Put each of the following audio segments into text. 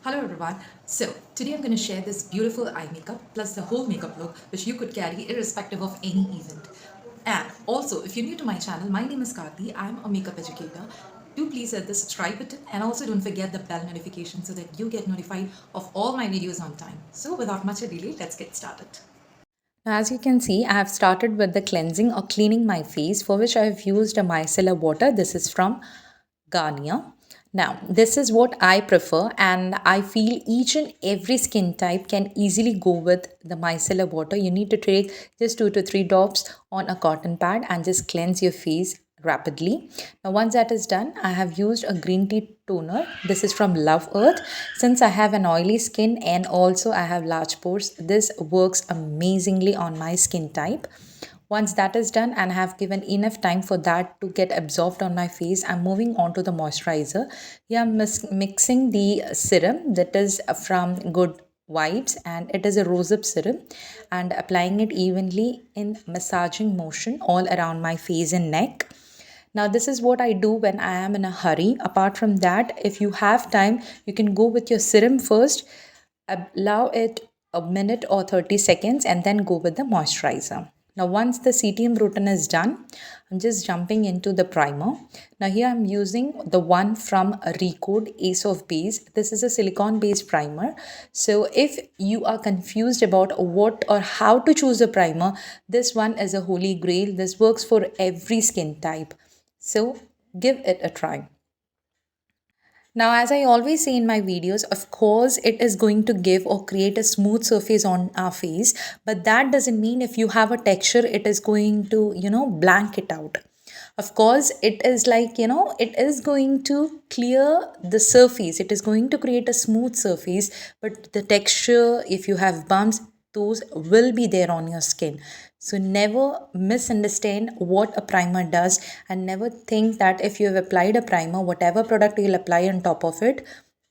Hello everyone. So today I'm going to share this beautiful eye makeup plus the whole makeup look which you could carry irrespective of any event. And also, if you're new to my channel, my name is Karthi. I'm a makeup educator. Do please hit the subscribe button and also don't forget the bell notification so that you get notified of all my videos on time. So without much ado, let's get started. Now, as you can see, I have started with the cleansing or cleaning my face, for which I have used a micellar water. This is from Garnier. Now, this is what I prefer, and I feel each and every skin type can easily go with the micellar water. You need to take just 2 to 3 drops on a cotton pad and just cleanse your face rapidly. Now, once that is done, I have used a green tea toner. This is from Love Earth. Since I have an oily skin and also I have large pores, this works amazingly on my skin type. Once that is done and I have given enough time for that to get absorbed on my face, I'm moving on to the moisturizer. Here I'm mixing the serum that is from Good Vibes, and it is a rosehip serum, and applying it evenly in massaging motion all around my face and neck. Now, this is what I do when I am in a hurry. Apart from that, if you have time, you can go with your serum first, allow it a minute or 30 seconds, and then go with the moisturizer. Now, once the CTM routine is done, I'm just jumping into the primer. Now, here I'm using the one from Recode Ace of Base. This is a silicone based primer. So, if you are confused about what or how to choose a primer, this one is a holy grail. This works for every skin type. So, give it a try. Now, as I always say in my videos, of course, it is going to give or create a smooth surface on our face, but that doesn't mean if you have a texture, it is going to, blank it out. Of course, it is like, it is going to clear the surface, it is going to create a smooth surface, but the texture, if you have bumps, those will be there on your skin. So never misunderstand what a primer does, and never think that if you have applied a primer, whatever product you'll apply on top of it,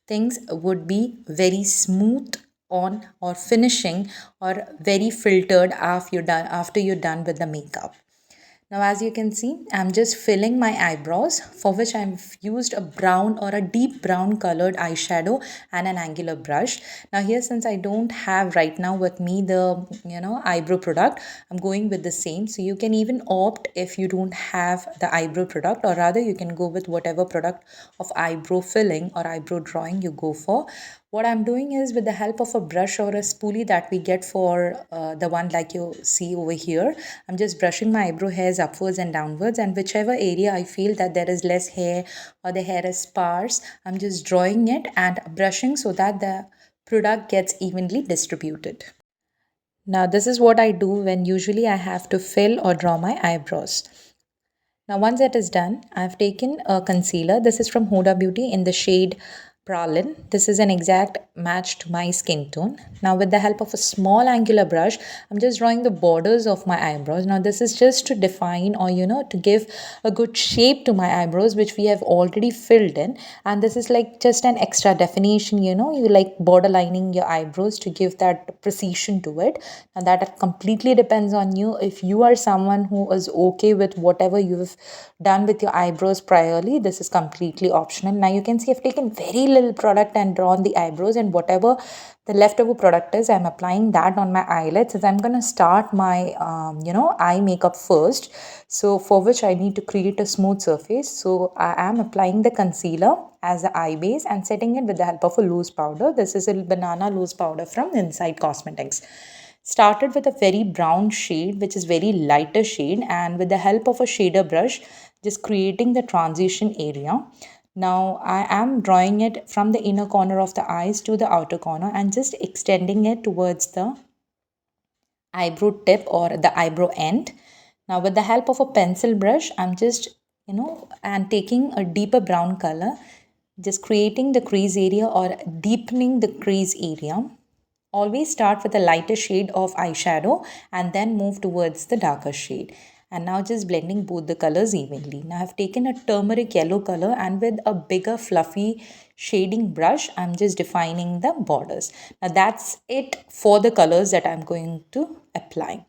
things would be very smooth on or finishing or very filtered after you're done with the makeup. Now, as you can see, I'm just filling my eyebrows, for which I've used a brown or a deep brown colored eyeshadow and an angular brush. Now, here, since I don't have right now with me the eyebrow product, I'm going with the same. So you can even opt if you don't have the eyebrow product, or rather you can go with whatever product of eyebrow filling or eyebrow drawing you go for. What I'm doing is, with the help of a brush or a spoolie that we get for the one like you see over here, I'm just brushing my eyebrow hairs upwards and downwards, and whichever area I feel that there is less hair or the hair is sparse, I'm just drawing it and brushing so that the product gets evenly distributed. Now, this is what I do when usually I have to fill or draw my eyebrows. Now, once that is done, I've taken a concealer. This is from Huda Beauty in the shade Pralin. This is an exact match to my skin tone. Now, with the help of a small angular brush, I'm just drawing the borders of my eyebrows. Now, this is just to define or, to give a good shape to my eyebrows, which we have already filled in. And this is like just an extra definition, you like borderlining your eyebrows to give that precision to it. And that completely depends on you. If you are someone who is okay with whatever you've done with your eyebrows priorly, this is completely optional. Now you can see I've taken very little product and drawn the eyebrows, and whatever the leftover product is, I'm applying that on my eyelids, as I'm going to start my eye makeup first, so for which I need to create a smooth surface. So I am applying the concealer as the eye base and setting it with the help of a loose powder. This is a banana loose powder from Inside Cosmetics. Started with a very brown shade, which is very lighter shade, and with the help of a shader brush, just creating the transition area. Now I am drawing it from the inner corner of the eyes to the outer corner and just extending it towards the eyebrow tip or the eyebrow end. Now, with the help of a pencil brush, I'm just, and taking a deeper brown color, just creating the crease area or deepening the crease area. Always start with a lighter shade of eyeshadow and then move towards the darker shade. And now just blending both the colors evenly. Now I've taken a turmeric yellow color, and with a bigger fluffy shading brush, I'm just defining the borders. Now that's it for the colors that I'm going to apply.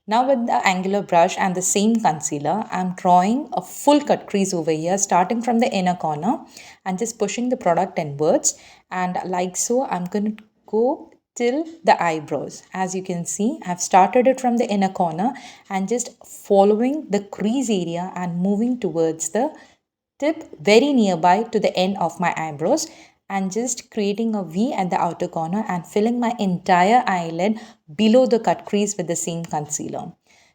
Now with the angular brush and the same concealer, I'm drawing a full cut crease over here, starting from the inner corner and just pushing the product inwards and like so I'm going to go till the eyebrows. As you can see, I've started it from the inner corner and just following the crease area and moving towards the tip very nearby to the end of my eyebrows, and just creating a V at the outer corner and filling my entire eyelid below the cut crease with the same concealer.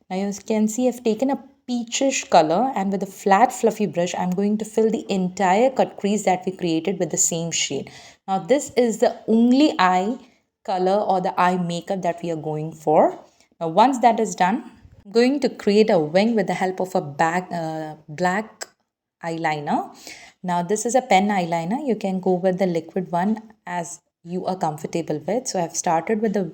Now you can see I've taken a peachish color, and with a flat fluffy brush I'm going to fill the entire cut crease that we created with the same shade. Now this is the only eye color or the eye makeup that we are going for. Now once that is done, I'm going to create a wing with the help of a black eyeliner. Now this is a pen eyeliner. You can go with the liquid one as you are comfortable with. So I've started with the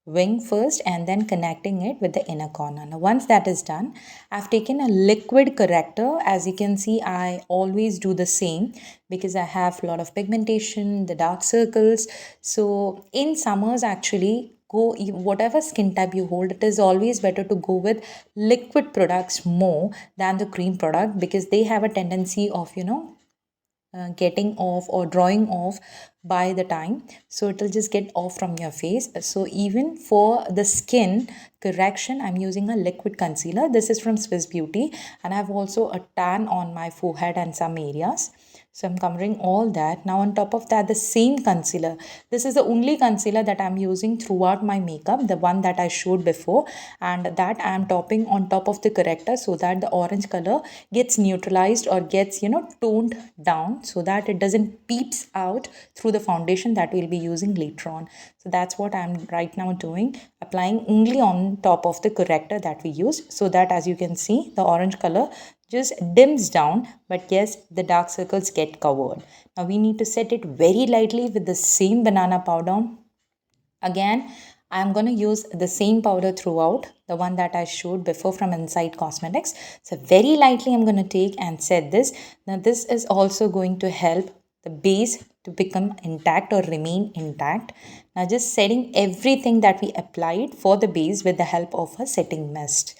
wing first and then connecting it with the inner corner. Now once that is done, I've taken a liquid corrector. As you can see, I always do the same because I have a lot of pigmentation, the dark circles. So in summers actually, go whatever skin type you hold, it is always better to go with liquid products more than the cream product, because they have a tendency of getting off or drawing off by the time, so it will just get off from your face. So even for the skin correction, I'm using a liquid concealer. This is from Swiss Beauty, and I have also a tan on my forehead and some areas, so I'm covering all that. Now on top of that, the same concealer, this is the only concealer that I'm using throughout my makeup, the one that I showed before, and that I'm topping on top of the corrector so that the orange color gets neutralized or gets toned down, so that it doesn't peeps out through the foundation that we'll be using later on. So that's what I'm right now doing, applying only on top of the corrector that we use, so that as you can see, the orange color just dims down, but yes, the dark circles get covered. Now we need to set it very lightly with the same banana powder. Again, I'm going to use the same powder throughout, the one that I showed before from Inside Cosmetics. So very lightly I'm going to take and set this. Now this is also going to help the base to become intact or remain intact. Now just setting everything that we applied for the base with the help of a setting mist.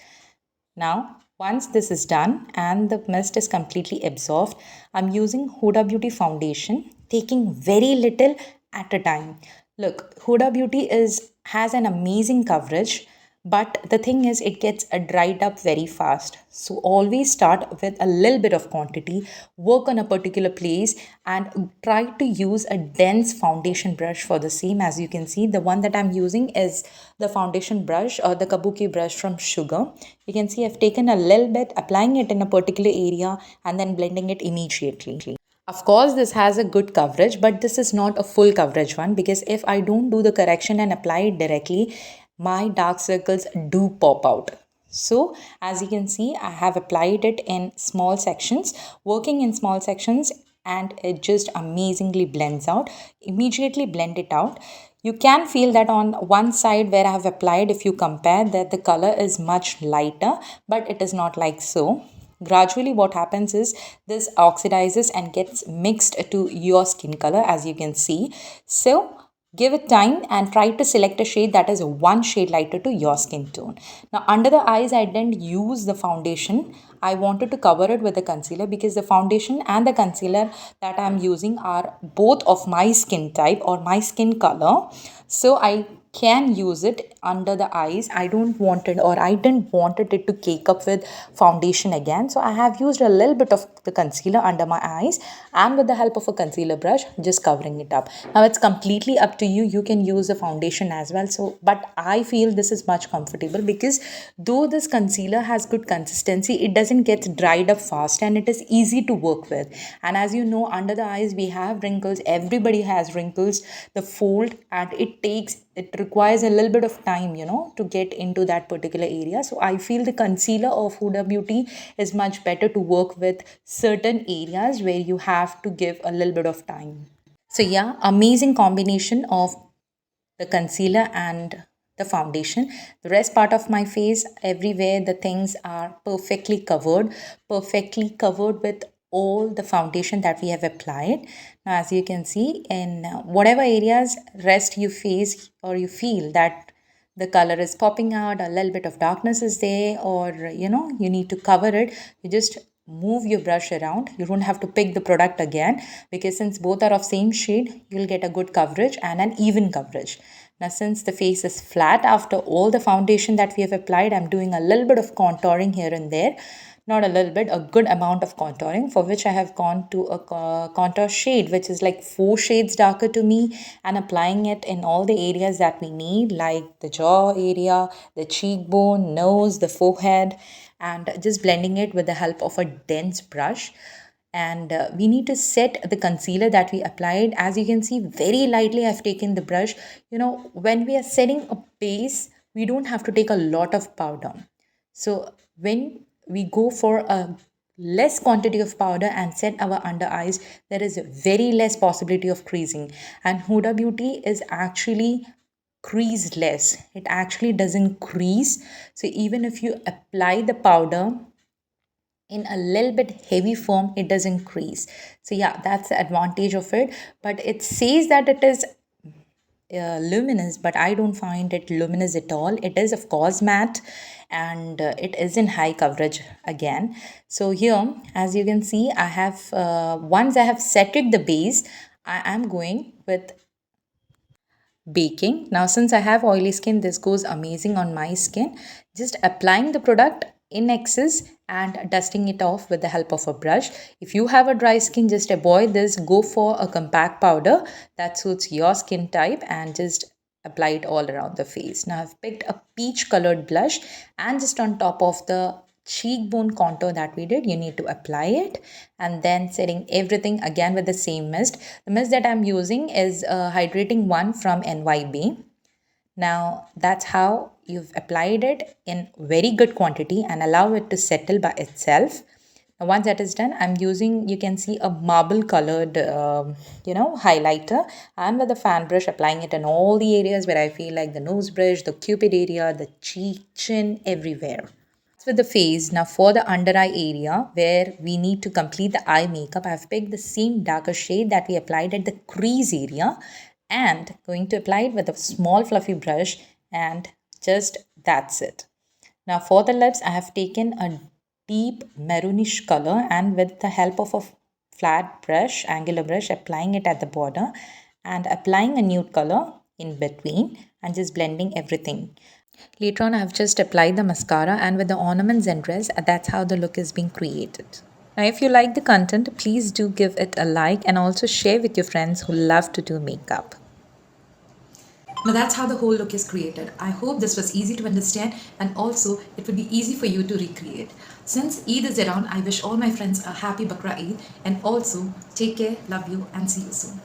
Now, once this is done and the mist is completely absorbed, I'm using Huda Beauty foundation, taking very little at a time. Look, Huda Beauty is has an amazing coverage, but the thing is it gets dried up very fast. So always start with a little bit of quantity, work on a particular place, and try to use a dense foundation brush for the same. As you can see, the one that I'm using is the foundation brush or the kabuki brush from Sugar. You can see I've taken a little bit, applying it in a particular area and then blending it immediately. Of course, this has a good coverage, but this is not a full coverage one, because if I don't do the correction and apply it directly, my dark circles do pop out. So as you can see, I have applied it in small sections, working in small sections, and it just amazingly blends out. Immediately blend it out. You can feel that on one side where I have applied, if you compare, that the color is much lighter, but it is not like so. Gradually what happens is this oxidizes and gets mixed to your skin color, as you can see. So give it time and try to select a shade that is one shade lighter to your skin tone. Now under the eyes, I didn't use the foundation. I wanted to cover it with the concealer, because the foundation and the concealer that I'm using are both of my skin type or my skin color. So I can use it under the eyes. I don't want it, or I didn't wanted it to cake up with foundation again. So I have used a little bit of the concealer under my eyes, and with the help of a concealer brush, just covering it up. Now it's completely up to you. You can use the foundation as well. So, but I feel this is much comfortable, because though this concealer has good consistency, it doesn't get dried up fast and it is easy to work with. And as you know, under the eyes we have wrinkles. Everybody has wrinkles, the fold, and it requires a little bit of time, to get into that particular area. So I feel the concealer of Huda Beauty is much better to work with certain areas where you have to give a little bit of time. So yeah, amazing combination of the concealer and the foundation. The rest part of my face, everywhere the things are perfectly covered with all the foundation that we have applied. Now as you can see, in whatever areas rest you face or you feel that the color is popping out, a little bit of darkness is there, or you need to cover it, you just move your brush around. You don't have to pick the product again, because since both are of same shade, you'll get a good coverage and an even coverage. Now, since the face is flat after all the foundation that we have applied, I'm doing a little bit of contouring here and there. Not a little bit, a good amount of contouring, for which I have gone to a contour shade which is like 4 shades darker to me, and applying it in all the areas that we need, like the jaw area, the cheekbone, nose, the forehead, and just blending it with the help of a dense brush. And we need to set the concealer that we applied. As you can see, very lightly I've taken the brush. When we are setting a base, we don't have to take a lot of powder. So when we go for a less quantity of powder and set our under eyes, there is very less possibility of creasing. And Huda Beauty is actually creaseless. It actually doesn't crease. So even if you apply the powder in a little bit heavy form, it doesn't crease. So yeah, that's the advantage of it. But it says that it is luminous, but I don't find it luminous at all. It is of course matte, and it is in high coverage again. So here, as you can see, I have once I have setted the base, I am going with baking. Now, since I have oily skin, this goes amazing on my skin. Just applying the product in excess and dusting it off with the help of a brush. If you have a dry skin, just avoid this. Go for a compact powder that suits your skin type and just apply it all around the face. Now, I've picked a peach colored blush, and just on top of the cheekbone contour that we did, you need to apply it, and then setting everything again with the same mist. The mist that I'm using is a hydrating one from NYB. Now that's how you've applied it in very good quantity, and allow it to settle by itself. Now once that is done, I'm using, you can see, a marble colored highlighter, and with a fan brush applying it in all the areas where I feel, like the nose bridge, the cupid area, the cheek, chin, everywhere. With the face, now for the under eye area where we need to complete the eye makeup, I've picked the same darker shade that we applied at the crease area, and going to apply it with a small fluffy brush, and just that's it. Now for the lips, I have taken a deep maroonish color, and with the help of a flat brush, angular brush, applying it at the border and applying a nude color in between, and just blending everything. Later on, I've just applied the mascara, and with the ornaments and dress, that's how the look is being created. Now, if you like the content, please do give it a like, and also share with your friends who love to do makeup. Now that's how the whole look is created. I hope this was easy to understand, and also it would be easy for you to recreate. Since Eid is around, I wish all my friends a happy Bakra Eid, and also take care, love you, and see you soon.